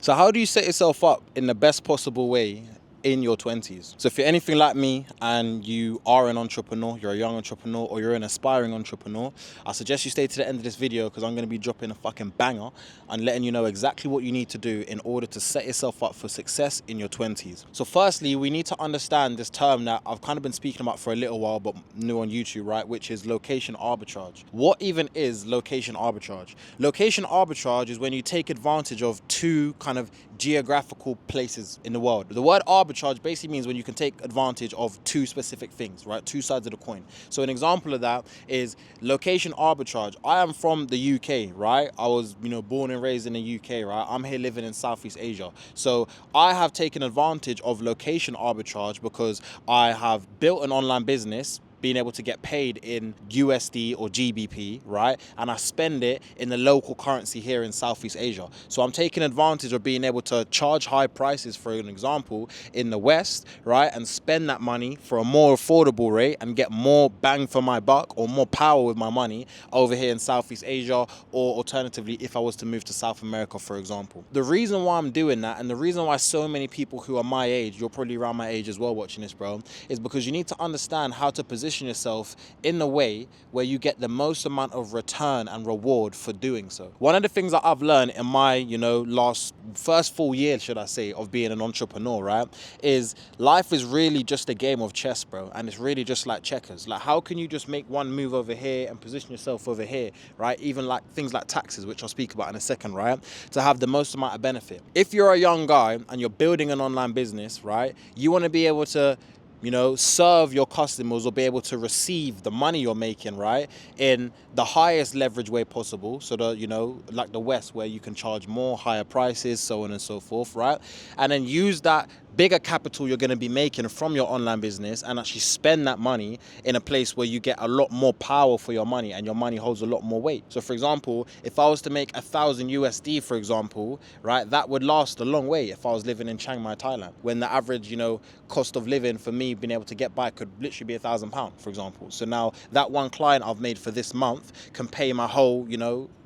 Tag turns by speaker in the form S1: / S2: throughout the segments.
S1: So how do you set yourself up in the best possible way in your 20s? So if you're anything like me and you are an entrepreneur, you're a young entrepreneur or you're an aspiring entrepreneur, I suggest you stay to the end of this video because I'm going to be dropping a fucking banger and letting you know exactly what you need to do in order to set yourself up for success in your 20s. So firstly, we need to understand this term that I've kind of been speaking about for a little while but new on YouTube, right? Which is location arbitrage. What even is location arbitrage? Location arbitrage is when you take advantage of two kind of geographical places in the world. The word arbitrage basically means when you can take advantage of two specific things, right? Two sides of the coin. So an example of that is location arbitrage. I am from the UK, right? I was, born and raised in the UK, right? I'm here living in Southeast Asia. So I have taken advantage of location arbitrage because I have built an online business, being able to get paid in USD or GBP, right? And I spend it in the local currency here in Southeast Asia. So I'm taking advantage of being able to charge high prices, for an example, in the West, right? And spend that money for a more affordable rate and get more bang for my buck or more power with my money over here in Southeast Asia, or alternatively, if I was to move to South America, for example. The reason why I'm doing that, and the reason why so many people who are my age, you're probably around my age as well watching this, bro, is because you need to understand how to position yourself in a way where you get the most amount of return and reward for doing so. One of the things that I've learned in my, first full year, should I say, of being an entrepreneur, right, is life is really just a game of chess, bro, and it's really just like checkers. Like, how can you just make one move over here and position yourself over here, right? Even like things like taxes, which I'll speak about in a second, right, to have the most amount of benefit. If you're a young guy and you're building an online business, right, you want to be able to serve your customers or be able to receive the money you're making, right, in the highest leverage way possible. So like the West, where you can charge more, higher prices, so on and so forth, right? And then use that bigger capital you're going to be making from your online business and actually spend that money in a place where you get a lot more power for your money and your money holds a lot more weight. So for example, if I was to make 1,000 USD, for example, right, that would last a long way if I was living in Chiang Mai, Thailand, when the average, cost of living for me being able to get by could literally be £1,000, for example. So now that one client I've made for this month can pay my whole,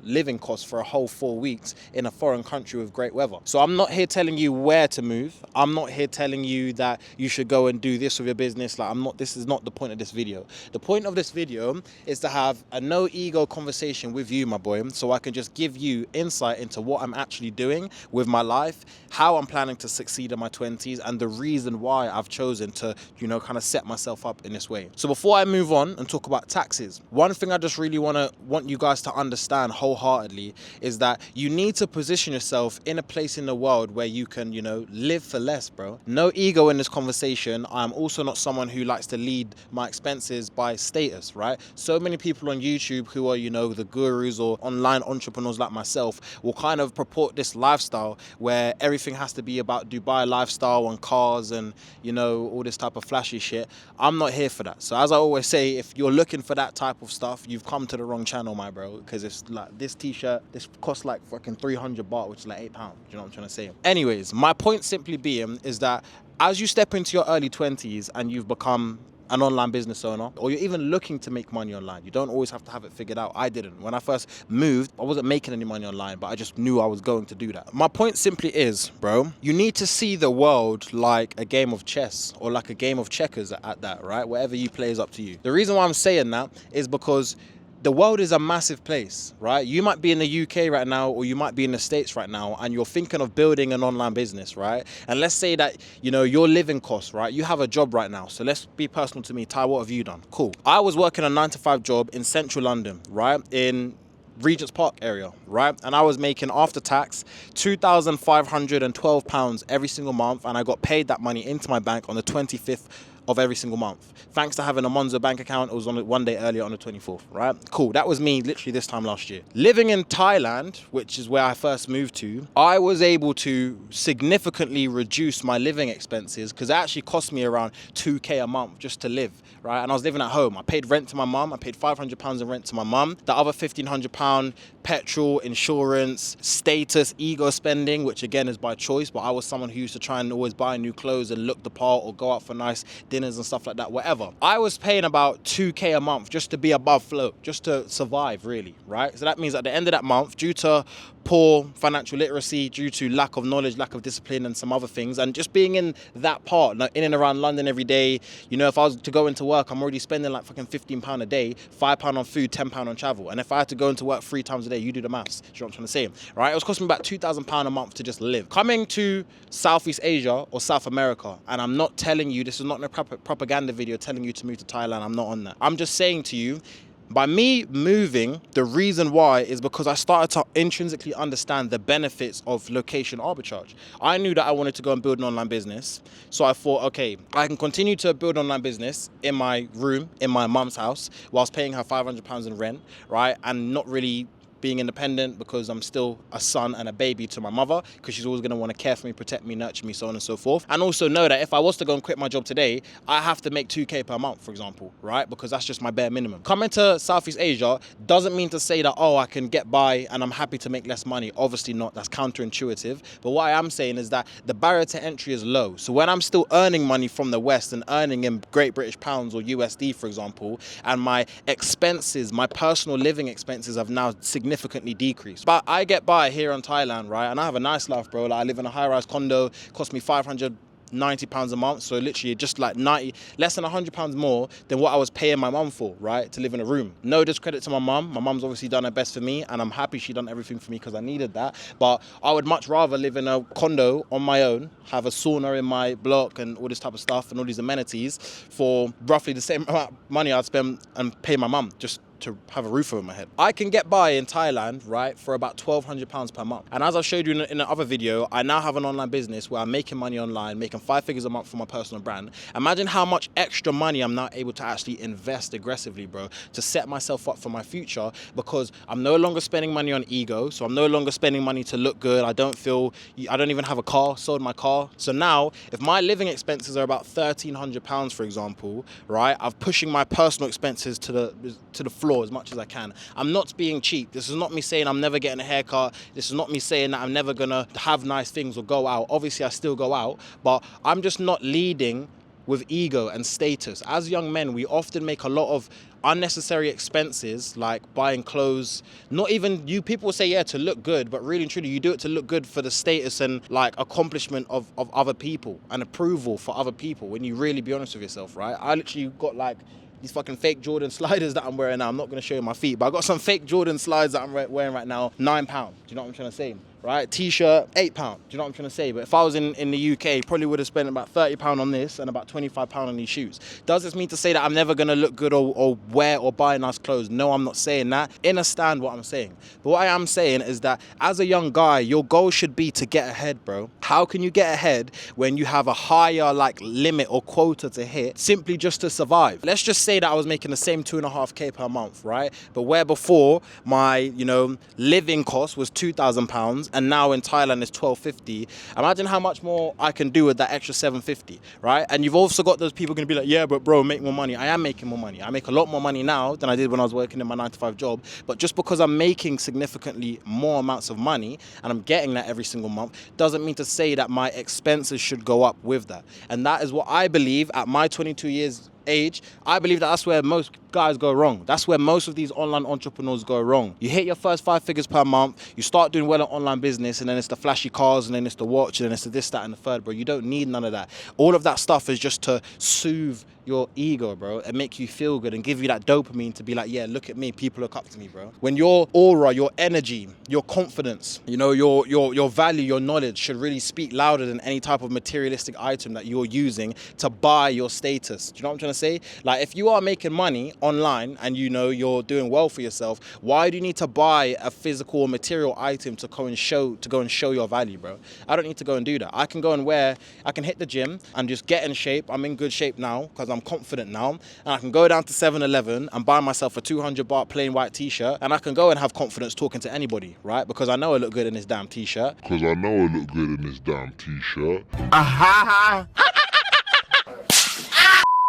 S1: living costs for a whole 4 weeks in a foreign country with great weather. So I'm not here telling you where to move. I'm not here telling you that you should go and do this with your business. This is not the point of this video. The point of this video is to have a no ego conversation with you, my boy, so I can just give you insight into what I'm actually doing with my life, how I'm planning to succeed in my 20s, and the reason why I've chosen to, kind of set myself up in this way. So before I move on and talk about taxes, one thing I just really want you guys to understand wholeheartedly is that you need to position yourself in a place in the world where you can, live for less, bro. No ego in this conversation. I'm also not someone who likes to lead my expenses by status, right? So many people on YouTube who are, the gurus or online entrepreneurs like myself will kind of purport this lifestyle where everything has to be about Dubai lifestyle and cars and, all this type of flashy shit. I'm not here for that. So as I always say, if you're looking for that type of stuff, you've come to the wrong channel, my bro, because it's like this t-shirt, this costs like fucking 300 baht, which is like £8. You know what I'm trying to say? Anyways, my point simply being is that as you step into your early 20s and you've become an online business owner, or you're even looking to make money online, you don't always have to have it figured out. I didn't. When I first moved, I wasn't making any money online, but I just knew I was going to do that. My point simply is, bro, you need to see the world like a game of chess or like a game of checkers at that, right? Whatever you play is up to you. The reason why I'm saying that is because the world is a massive place, right? You might be in the UK right now, or you might be in the States right now, and you're thinking of building an online business, right? And let's say that, your living costs, right? You have a job right now. So let's be personal to me. Ty, what have you done? Cool. I was working a 9-to-5 job in central London, right? In Regent's Park area, right? And I was making after tax £2,512 every single month, and I got paid that money into my bank on the 25th of every single month. Thanks to having a Monzo bank account, it was on one day earlier on the 24th, right? Cool, that was me literally this time last year. Living in Thailand, which is where I first moved to, I was able to significantly reduce my living expenses because it actually cost me around 2K a month just to live, right? And I was living at home. I paid rent to my mum. I paid £500 in rent to my mum. The other £1,500 petrol, insurance, status, ego spending, which again is by choice, but I was someone who used to try and always buy new clothes and look the part or go out for nice dinners dinners and stuff like that, whatever. I was paying about 2K a month just to be above float, just to survive, really, right? So that means at the end of that month, due to poor financial literacy, due to lack of knowledge, lack of discipline and some other things, and just being in that part, like in and around London every day, you know, if I was to go into work, I'm already spending like fucking £15 a day, £5 on food, £10 on travel. And if I had to go into work 3 times a day, you do the maths. Do you know what I'm trying to say? Right? It was costing me about £2,000 a month to just live. Coming to Southeast Asia or South America, and I'm not telling you, this is not a propaganda video telling you to move to Thailand. I'm not on that. I'm just saying to you, by me moving, the reason why is because I started to intrinsically understand the benefits of location arbitrage. I knew that I wanted to go and build an online business. So I thought, okay, I can continue to build an online business in my room, in my mum's house, whilst paying her £500 in rent, right? And not really being independent because I'm still a son and a baby to my mother, because she's always going to want to care for me, protect me, nurture me, so on and so forth. And also know that if I was to go and quit my job today, I have to make 2K per month, for example, right? Because that's just my bare minimum. Coming to Southeast Asia doesn't mean to say that, oh, I can get by and I'm happy to make less money. Obviously not. That's counterintuitive. But what I am saying is that the barrier to entry is low. So when I'm still earning money from the West and earning in Great British pounds or USD, for example, and my expenses, my personal living expenses have now significantly decreased. But I get by here in Thailand, right? And I have a nice life, bro. Like, I live in a high-rise condo, cost me £590 a month, so literally just like less than £100 more than what I was paying my mum for, right, to live in a room. No discredit to my mum. My mum's obviously done her best for me, and I'm happy she done everything for me because I needed that. But I would much rather live in a condo on my own, have a sauna in my block and all this type of stuff and all these amenities for roughly the same amount of money I'd spend and pay my mum just to have a roof over my head. I can get by in Thailand, right, for about £1,200 per month. And as I showed you in the other video, I now have an online business where I'm making money online, making 5 figures a month for my personal brand. Imagine how much extra money I'm now able to actually invest aggressively, bro, to set myself up for my future, because I'm no longer spending money on ego. So I'm no longer spending money to look good. I don't even have a car, sold my car. So now, if my living expenses are about £1,300, for example, right, I'm pushing my personal expenses to the floor as much as I can. I'm not being cheap. This is not me saying I'm never getting a haircut. This is not me saying that I'm never gonna have nice things or go out. Obviously, I still go out, but I'm just not leading with ego and status. As young men, we often make a lot of unnecessary expenses, like buying clothes. Not even you, people say, yeah, to look good, but really and truly, you do it to look good for the status and like accomplishment of other people and approval for other people, when you really be honest with yourself, right? I literally got like these fucking fake Jordan sliders that I'm wearing now. I'm not going to show you my feet, but I got some fake Jordan slides that I'm wearing right now, £9. Do you know what I'm trying to say? Right? T-shirt, £8. Do you know what I'm trying to say? But if I was in the UK, probably would have spent about £30 on this and about £25 on these shoes. Does this mean to say that I'm never going to look good or wear or buy nice clothes? No, I'm not saying that. Understand what I'm saying. But what I am saying is that as a young guy, your goal should be to get ahead, bro. How can you get ahead when you have a higher like limit or quota to hit simply just to survive? Let's just say that I was making the same 2.5K per month, right? But where before my, you know, living cost was £2,000, and now in Thailand it's $1,250. Imagine how much more I can do with that extra $750, right? And you've also got those people going to be like, yeah, but bro, make more money. I am making more money. I make a lot more money now than I did when I was working in my 9-to-5 job. But just because I'm making significantly more amounts of money and I'm getting that every single month doesn't mean to say that my expenses should go up with that. And that is what I believe at my 22 years age. I believe that's where most guys go wrong. That's where most of these online entrepreneurs go wrong. You hit your first 5 figures per month, you start doing well in online business, and then it's the flashy cars, and then it's the watch, and then it's the this, that, and the third, bro. You don't need none of that. All of that stuff is just to soothe your ego, bro, and make you feel good and give you that dopamine to be like, yeah, look at me, people look up to me, bro. When your aura, your energy, your confidence, you know, your value, your knowledge should really speak louder than any type of materialistic item that you're using to buy your status. Do you know what I'm trying to say? Like, if you are making money online and you know you're doing well for yourself, why do you need to buy a physical or material item to go and show your value, bro? I don't need to go and do that. I can go and I can hit the gym and just get in shape. I'm in good shape now because I'm confident now, and I can go down to 7-Eleven and buy myself a 200 baht plain white t-shirt, and I can go and have confidence talking to anybody, right? Because I know I look good in this damn t-shirt.
S2: Aha!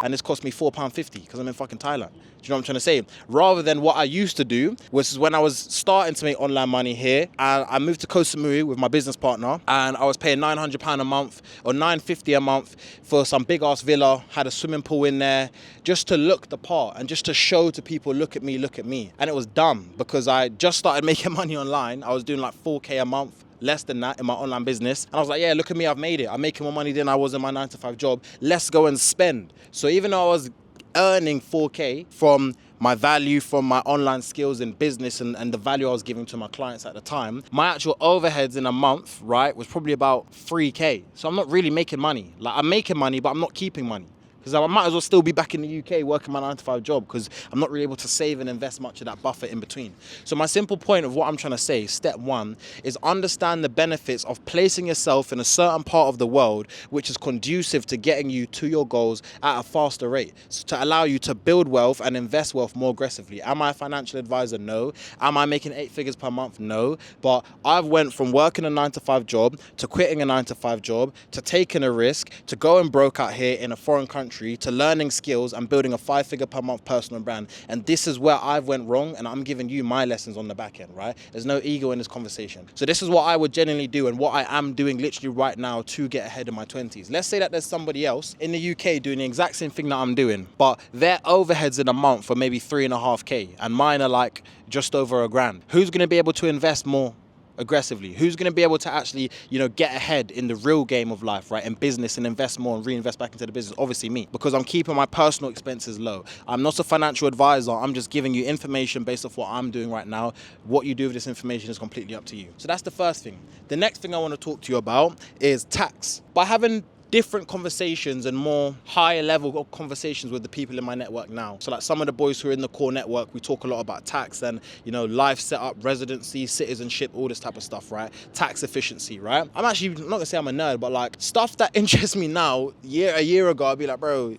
S1: and it's cost me £4.50 because I'm in fucking Thailand. Do you know what I'm trying to say? Rather than what I used to do, which is when I was starting to make online money here, and I moved to Koh Samui with my business partner, and I was paying £900 a month or £950 a month for some big ass villa, had a swimming pool in there, just to look the part and just to show to people, look at me, look at me. And it was dumb because I just started making money online. I was doing like 4K a month, less than that in my online business. And I was like, yeah, look at me, I've made it. I'm making more money than I was in my 9-to-5 job. Let's go and spend. So even though I was earning 4K from my value, from my online skills in business and the value I was giving to my clients at the time, my actual overheads in a month, right, was probably about 3K. So I'm not really making money. Like, I'm making money, but I'm not keeping money. Because I might as well still be back in the UK working my 9-to-5 job because I'm not really able to save and invest much of that buffer in between. So my simple point of what I'm trying to say, step one, is understand the benefits of placing yourself in a certain part of the world which is conducive to getting you to your goals at a faster rate, so to allow you to build wealth and invest wealth more aggressively. Am I a financial advisor? No. Am I making 8 figures per month? No. But I've went from working a 9-to-5 job to quitting a 9-to-5 job to taking a risk to going broke out here in a foreign country to learning skills and building a 5-figure per month personal brand. And this is where I've went wrong, and I'm giving you my lessons on the back end, right? There's no ego in this conversation. So this is what I would genuinely do and what I am doing literally right now to get ahead of my 20s. Let's say that there's somebody else in the UK doing the exact same thing that I'm doing, but their overheads in a month are maybe 3.5K and mine are like just over £1,000. Who's going to be able to invest more aggressively? Who's going to be able to actually, get ahead in the real game of life, right? In business, and invest more and reinvest back into the business? Obviously me, because I'm keeping my personal expenses low. I'm not a financial advisor. I'm just giving you information based off what I'm doing right now. What you do with this information is completely up to you. So that's the first thing. The next thing I want to talk to you about is tax. By having different conversations and more higher level conversations with the people in my network now. So like some of the boys who are in the core network, we talk a lot about tax and, life setup, residency, citizenship, all this type of stuff, right? Tax efficiency, right? I'm actually not gonna say I'm a nerd, but like stuff that interests me now, a year ago, I'd be like, bro,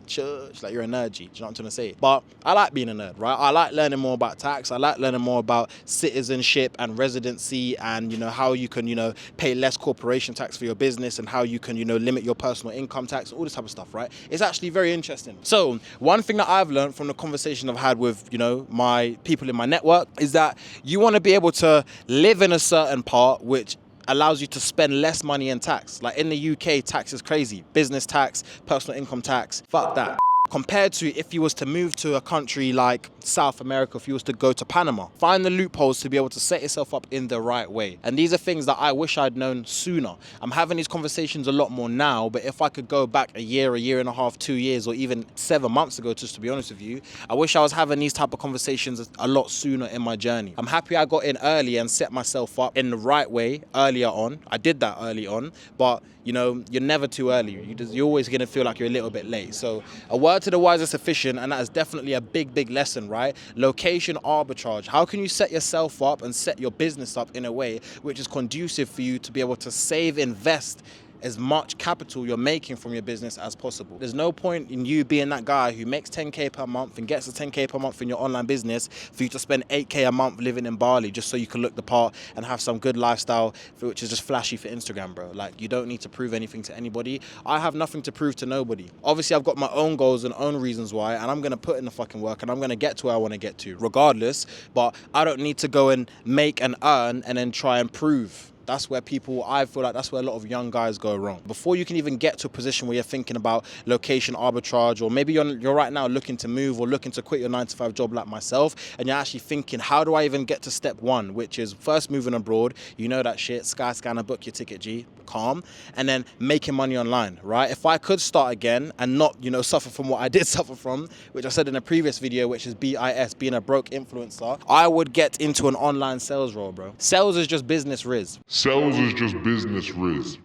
S1: church, like you're a nerd, G. Do you know what I'm trying to say? But I like being a nerd, right? I like learning more about tax. I like learning more about citizenship and residency and, how you can, pay less corporation tax for your business and how you can, limit your personal income tax, all this type of stuff, right? It's actually very interesting. So one thing that I've learned from the conversation I've had with, my people in my network is that you want to be able to live in a certain part which allows you to spend less money in tax. Like in the UK, tax is crazy. Business tax, personal income tax, fuck that. Compared to if you was to move to a country like South America, if you was to go to Panama, find the loopholes to be able to set yourself up in the right way. And these are things that I wish I'd known sooner. I'm having these conversations a lot more now, but if I could go back a year and a half, 2 years, or even 7 months ago, just to be honest with you, I wish I was having these type of conversations a lot sooner in my journey. I'm happy I got in early and set myself up in the right way earlier on. I did that early on, but you're never too early. You're always going to feel like you're a little bit late. So a word to the wise is sufficient, and that is definitely a big lesson, right? Location arbitrage. How can you set yourself up and set your business up in a way which is conducive for you to be able to save, invest as much capital you're making from your business as possible? There's no point in you being that guy who makes 10K per month and gets a 10K per month in your online business for you to spend 8K a month living in Bali just so you can look the part and have some good lifestyle which is just flashy for Instagram, bro. Like, you don't need to prove anything to anybody. I have nothing to prove to nobody. Obviously, I've got my own goals and own reasons why, and I'm going to put in the fucking work and I'm going to get to where I want to get to regardless, but I don't need to go and make and earn and then try and prove. That's where I feel like that's where a lot of young guys go wrong. Before you can even get to a position where you're thinking about location arbitrage, or maybe you're right now looking to move or looking to quit your 9-to-5 job like myself, and you're actually thinking, how do I even get to step one, which is first moving abroad, that shit, Skyscanner, book your ticket, G, calm, and then making money online, right? If I could start again and not, suffer from what I did suffer from, which I said in a previous video, which is BIS, being a broke influencer, I would get into an online sales role, bro. Sales is just business riz.
S2: Sales is just business riz.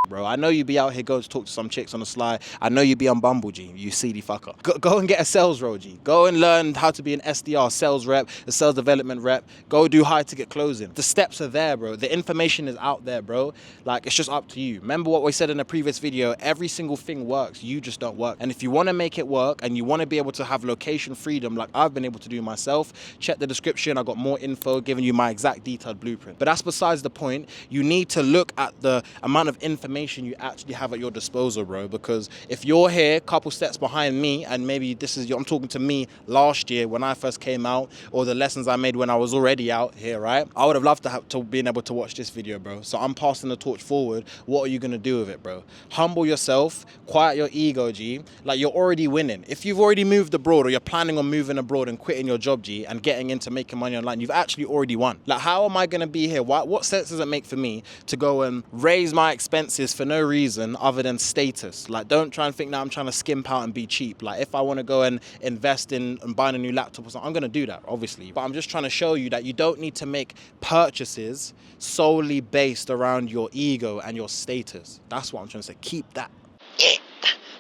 S1: Bro, bro. I know you be out here going to talk to some chicks on the sly. I know you be on Bumble, G, you seedy fucker. Go and get a sales role, G. Go and learn how to be an SDR, sales rep, a sales development rep. Go do high ticket closing. The steps are there, bro. The information is out there, bro. Like, it's just up to you. Remember what we said in a previous video, every single thing works, you just don't work. And if you want to make it work and you want to be able to have location freedom like I've been able to do myself, check the description. I got more info giving you my exact detailed blueprint. But that's besides the point. You need to look at the amount of information you actually have at your disposal, bro, because if you're here a couple steps behind me, and maybe I'm talking to me last year when I first came out, or the lessons I made when I was already out here, right? I would have loved to been able to watch this video, bro. So I'm passing the torch forward. What are you gonna do with it, bro? Humble yourself, quiet your ego, G. Like, you're already winning. If you've already moved abroad, or you're planning on moving abroad and quitting your job, G, and getting into making money online, you've actually already won. Like, how am I gonna be here? What sense does it make for me to go and raise my expenses for no reason other than status? Like, don't try and think that I'm trying to skimp out and be cheap. Like, if I want to go and invest in and buying a new laptop or something, I'm going to do that, obviously. But I'm just trying to show you that you don't need to make purchases solely based around your ego and your status. That's what I'm trying to say. Keep that.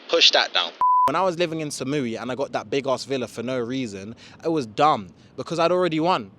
S1: Push that down. When I was living in Samui and I got that big ass villa for no reason, it was dumb because I'd already won.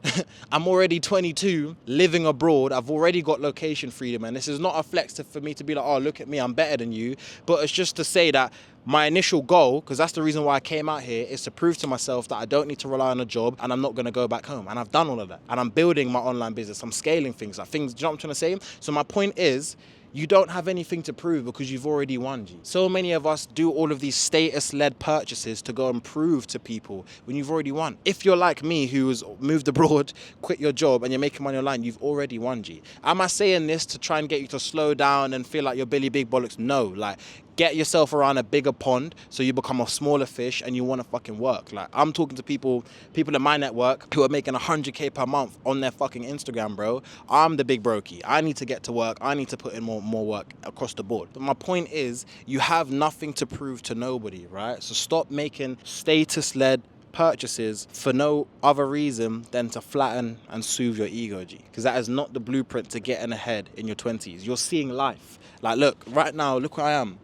S1: I'm already 22, living abroad. I've already got location freedom, and this is not a flex for me to be like, oh, look at me, I'm better than you. But it's just to say that my initial goal, because that's the reason why I came out here, is to prove to myself that I don't need to rely on a job and I'm not going to go back home. And I've done all of that. And I'm building my online business. I'm scaling things. Like things, do you know what I'm trying to say? So my point is, you don't have anything to prove because you've already won, G. So many of us do all of these status-led purchases to go and prove to people when you've already won. If you're like me, who's moved abroad, quit your job, and you're making money online, you've already won, G. Am I saying this to try and get you to slow down and feel like you're Billy Big Bollocks? No, like, get yourself around a bigger pond so you become a smaller fish and you want to fucking work. Like, I'm talking to people in my network who are making 100K per month on their fucking Instagram, bro. I'm the big brokey. I need to get to work. I need to put in more work across the board. But my point is, you have nothing to prove to nobody, right? So stop making status-led purchases for no other reason than to flatten and soothe your ego, G. Because that is not the blueprint to getting ahead in your 20s. You're seeing life. Like, look, right now, look where I am.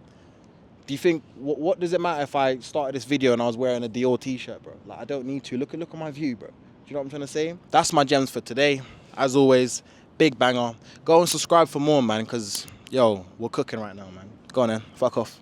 S1: Do you think, what does it matter if I started this video and I was wearing a Dior t-shirt, bro? Like, I don't need to. Look at my view, bro. Do you know what I'm trying to say? That's my gems for today. As always, big banger. Go and subscribe for more, man, because, yo, we're cooking right now, man. Go on then. Fuck off.